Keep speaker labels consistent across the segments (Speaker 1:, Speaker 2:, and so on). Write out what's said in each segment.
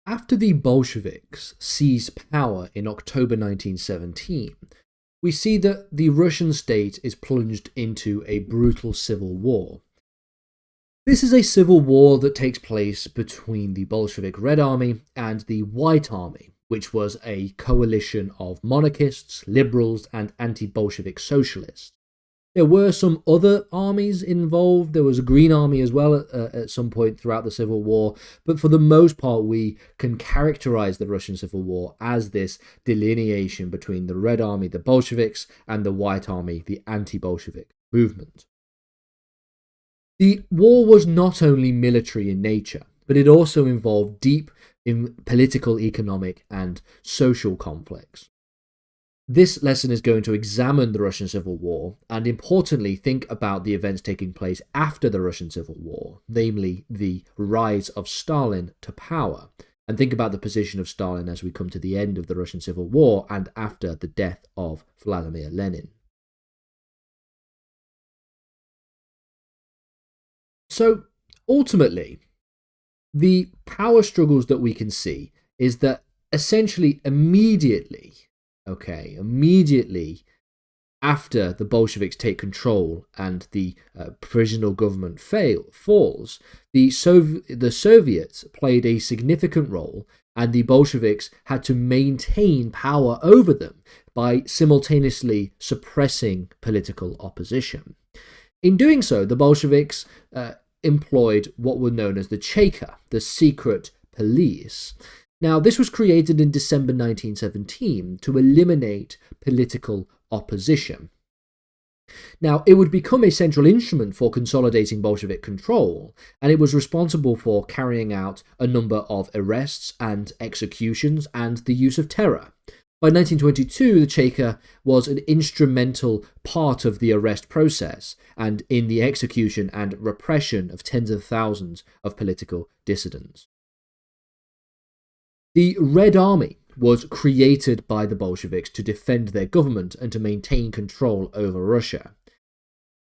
Speaker 1: After the Bolsheviks seized power in October 1917, we see that the Russian state is plunged into a brutal civil war. This is a civil war that takes place between the Bolshevik Red Army and the White Army, which was a coalition of monarchists, liberals, and anti-Bolshevik socialists. There were some other armies involved. There was a Green Army as well at some point throughout the Civil War. But for the most part, we can characterize the Russian Civil War as this delineation between the Red Army, the Bolsheviks, and the White Army, the anti-Bolshevik movement. The war was not only military in nature, but it also involved deep in political, economic, and social conflicts. This lesson is going to examine the Russian Civil War and, importantly, think about the events taking place after the Russian Civil War, namely the rise of Stalin to power, and think about the position of Stalin as we come to the end of the Russian Civil War and after the death of Vladimir Lenin. So, ultimately, the power struggles that we can see is that essentially immediately after the Bolsheviks take control and the provisional government falls, the Soviets played a significant role, and the Bolsheviks had to maintain power over them by simultaneously suppressing political opposition. In doing so, the Bolsheviks employed what were known as the Cheka, the secret police. Now, this was created in December 1917 to eliminate political opposition. Now, it would become a central instrument for consolidating Bolshevik control, and it was responsible for carrying out a number of arrests and executions and the use of terror. By 1922, the Cheka was an instrumental part of the arrest process and in the execution and repression of tens of thousands of political dissidents. The Red Army was created by the Bolsheviks to defend their government and to maintain control over Russia.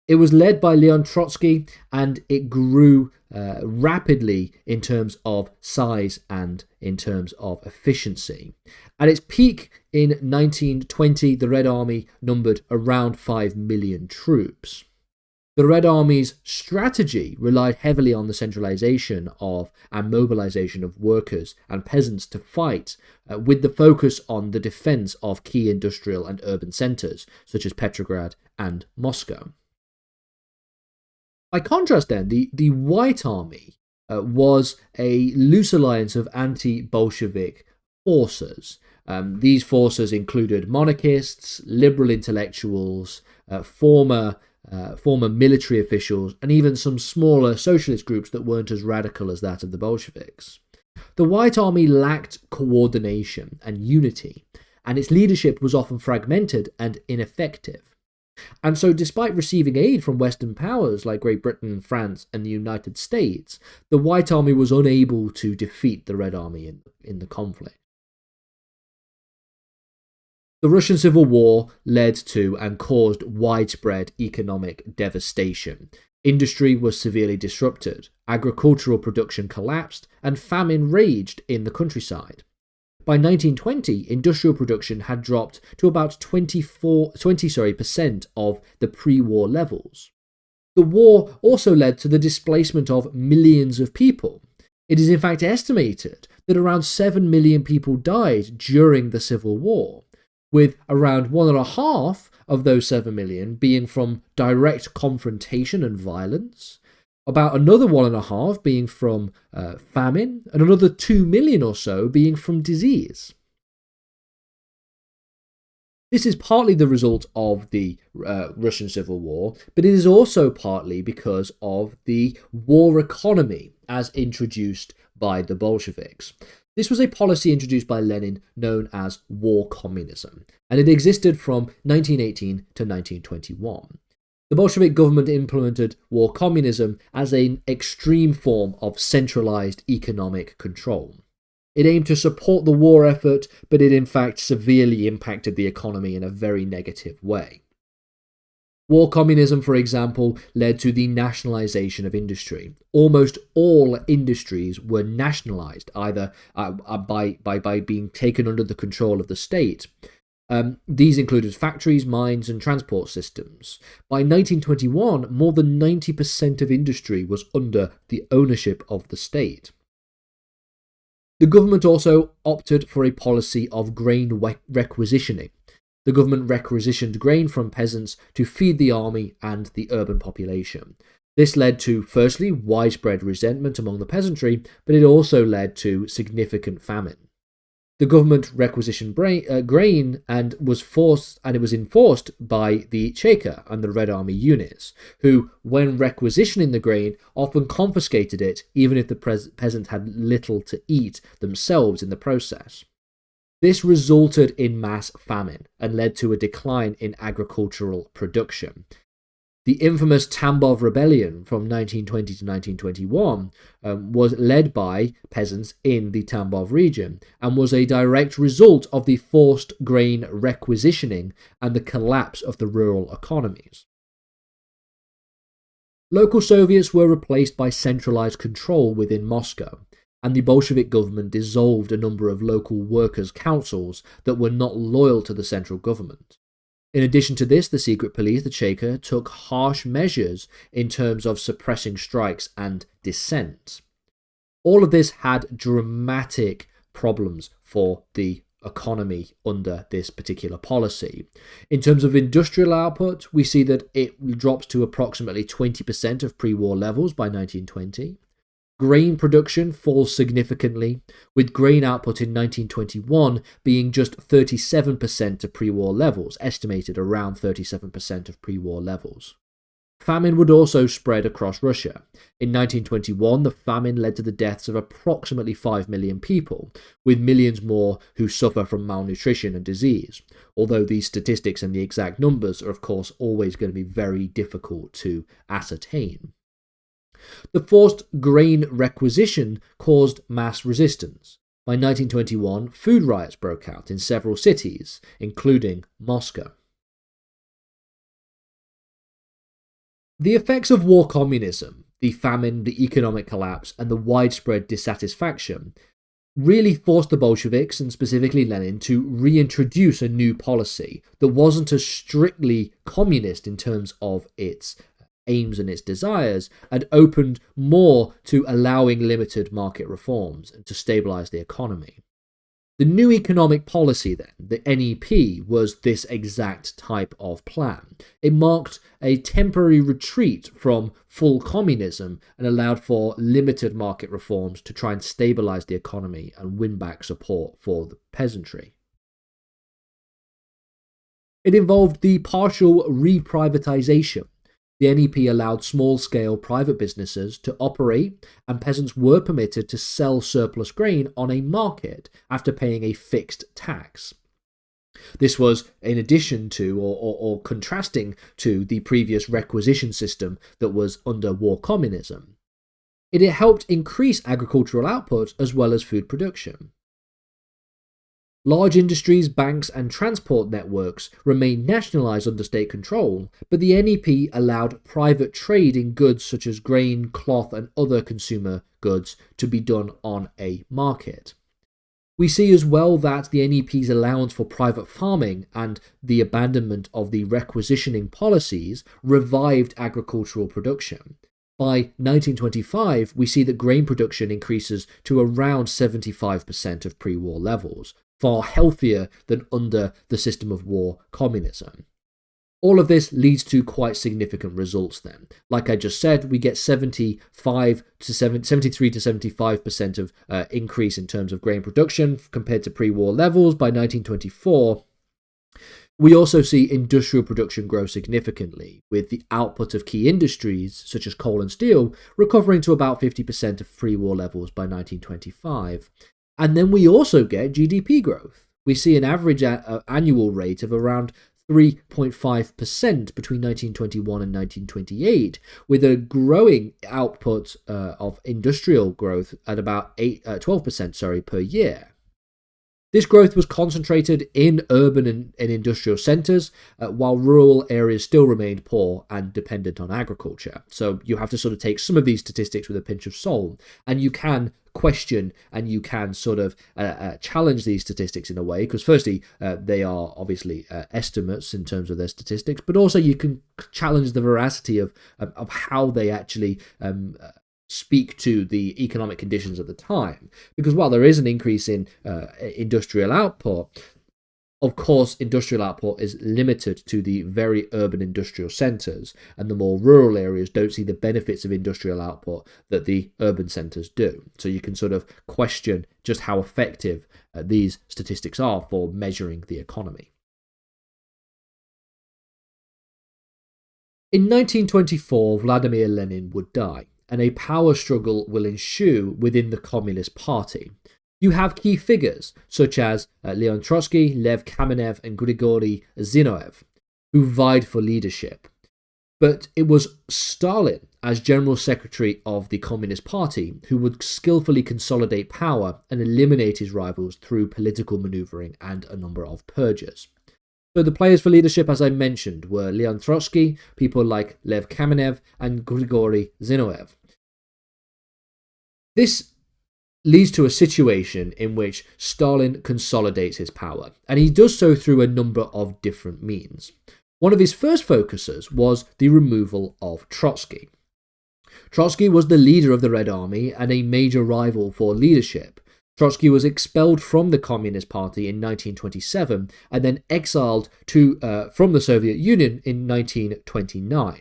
Speaker 1: It was led by Leon Trotsky, and it grew rapidly in terms of size and in terms of efficiency. At its peak in 1920, the Red Army numbered around 5 million troops. The Red Army's strategy relied heavily on the centralization of and mobilization of workers and peasants to fight, with the focus on the defense of key industrial and urban centers, such as Petrograd and Moscow. By contrast, then, the White Army was a loose alliance of anti-Bolshevik forces. These forces included monarchists, liberal intellectuals, former military officials, and even some smaller socialist groups that weren't as radical as that of the Bolsheviks. The White Army lacked coordination and unity, and its leadership was often fragmented and ineffective. And so, despite receiving aid from Western powers like Great Britain, France, and the United States, the White Army was unable to defeat the Red Army in the conflict. The Russian Civil War led to and caused widespread economic devastation. Industry was severely disrupted, agricultural production collapsed, and famine raged in the countryside. By 1920, industrial production had dropped to about 20% of the pre-war levels. The war also led to the displacement of millions of people. It is in fact estimated that around 7 million people died during the Civil War, with around 1.5 of those 7 million being from direct confrontation and violence, about another 1.5 being from famine, and another 2 million or so being from disease. This is partly the result of the Russian Civil War, but it is also partly because of the war economy as introduced by the Bolsheviks. This was a policy introduced by Lenin known as war communism, and it existed from 1918 to 1921. The Bolshevik government implemented war communism as an extreme form of centralized economic control. It aimed to support the war effort, but it in fact severely impacted the economy in a very negative way. War communism, for example, led to the nationalization of industry. Almost all industries were nationalized, either by being taken under the control of the state. These included factories, mines, and transport systems. By 1921, more than 90% of industry was under the ownership of the state. The government also opted for a policy of grain requisitioning. The government requisitioned grain from peasants to feed the army and the urban population. This led to, firstly, widespread resentment among the peasantry, but it also led to significant famine. The government requisitioned grain and it was enforced by the Cheka and the Red Army units, who, when requisitioning the grain, often confiscated it, even if the peasant had little to eat themselves in the process. This resulted in mass famine and led to a decline in agricultural production. The infamous Tambov Rebellion from 1920 to 1921 was led by peasants in the Tambov region and was a direct result of the forced grain requisitioning and the collapse of the rural economies. Local Soviets were replaced by centralized control within Moscow, and the Bolshevik government dissolved a number of local workers' councils that were not loyal to the central government. In addition to this, the secret police, the Cheka, took harsh measures in terms of suppressing strikes and dissent. All of this had dramatic problems for the economy under this particular policy. In terms of industrial output, we see that it drops to approximately 20% of pre-war levels by 1920. Grain production falls significantly, with grain output in 1921 being just 37% of pre-war levels, estimated around 37% of pre-war levels. Famine would also spread across Russia. In 1921, the famine led to the deaths of approximately 5 million people, with millions more who suffer from malnutrition and disease, although these statistics and the exact numbers are of course always going to be very difficult to ascertain. The forced grain requisition caused mass resistance. By 1921, food riots broke out in several cities, including Moscow. The effects of war communism, the famine, the economic collapse, and the widespread dissatisfaction really forced the Bolsheviks, and specifically Lenin, to reintroduce a new policy that wasn't as strictly communist in terms of its aims and its desires, and opened more to allowing limited market reforms and to stabilize the economy. The new economic policy then, the NEP, was this exact type of plan. It marked a temporary retreat from full communism and allowed for limited market reforms to try and stabilize the economy and win back support for the peasantry. It involved the partial reprivatization. The NEP allowed small-scale private businesses to operate, and peasants were permitted to sell surplus grain on a market after paying a fixed tax. This was in addition to or contrasting to the previous requisition system that was under war communism. It helped increase agricultural output as well as food production. Large industries, banks, and transport networks remained nationalized under state control, but the NEP allowed private trade in goods such as grain, cloth, and other consumer goods to be done on a market. We see as well that the NEP's allowance for private farming and the abandonment of the requisitioning policies revived agricultural production. By 1925, we see that grain production increases to around 75% of pre-war levels, far healthier than under the system of war communism. All of this leads to quite significant results then. Like I just said, we get 73 to 75% of increase in terms of grain production compared to pre-war levels by 1924. We also see industrial production grow significantly, with the output of key industries, such as coal and steel, recovering to about 50% of pre-war levels by 1925. And then we also get GDP growth. We see an average annual rate of around 3.5% between 1921 and 1928, with a growing output of industrial growth at about 12% per year. This growth was concentrated in urban and industrial centres, while rural areas still remained poor and dependent on agriculture. So you have to sort of take some of these statistics with a pinch of salt, and you can question and you can sort of challenge these statistics in a way, because firstly, they are obviously estimates in terms of their statistics, but also you can challenge the veracity of how they actually speak to the economic conditions at the time. Because while there is an increase in industrial output, of course, industrial output is limited to the very urban industrial centres, and the more rural areas don't see the benefits of industrial output that the urban centres do. So you can sort of question just how effective these statistics are for measuring the economy. In 1924, Vladimir Lenin would die, and a power struggle will ensue within the Communist Party. You have key figures such as Leon Trotsky, Lev Kamenev, and Grigory Zinoviev, who vied for leadership. But it was Stalin, as General Secretary of the Communist Party, who would skillfully consolidate power and eliminate his rivals through political maneuvering and a number of purges. So the players for leadership, as I mentioned, were Leon Trotsky, people like Lev Kamenev, and Grigory Zinoviev. This leads to a situation in which Stalin consolidates his power, and he does so through a number of different means. One of his first focuses was the removal of Trotsky. Trotsky was the leader of the Red Army and a major rival for leadership. Trotsky was expelled from the Communist Party in 1927 and then exiled from the Soviet Union in 1929.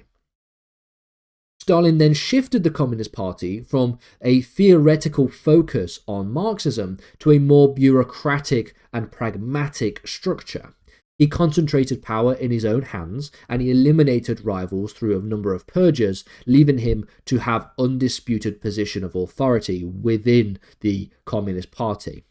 Speaker 1: Stalin then shifted the Communist Party from a theoretical focus on Marxism to a more bureaucratic and pragmatic structure. He concentrated power in his own hands, and he eliminated rivals through a number of purges, leaving him to have undisputed position of authority within the Communist Party.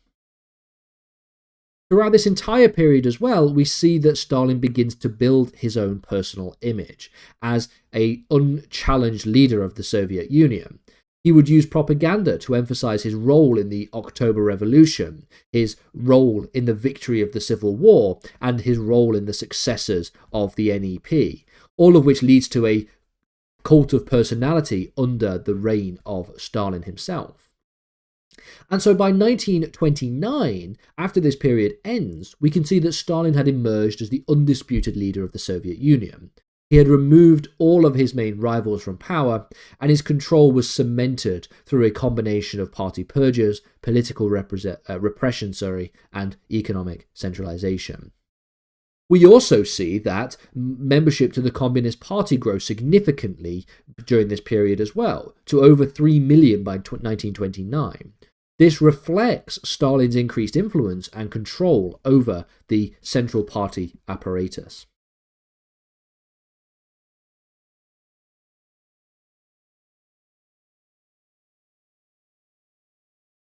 Speaker 1: Throughout this entire period as well, we see that Stalin begins to build his own personal image as an unchallenged leader of the Soviet Union. He would use propaganda to emphasize his role in the October Revolution, his role in the victory of the Civil War, and his role in the successes of the NEP, all of which leads to a cult of personality under the reign of Stalin himself. And so by 1929, after this period ends, we can see that Stalin had emerged as the undisputed leader of the Soviet Union. He had removed all of his main rivals from power, and his control was cemented through a combination of party purges, political repression, and economic centralization. We also see that membership to the Communist Party grows significantly during this period as well, to over 3 million by 1929. This reflects Stalin's increased influence and control over the central party apparatus.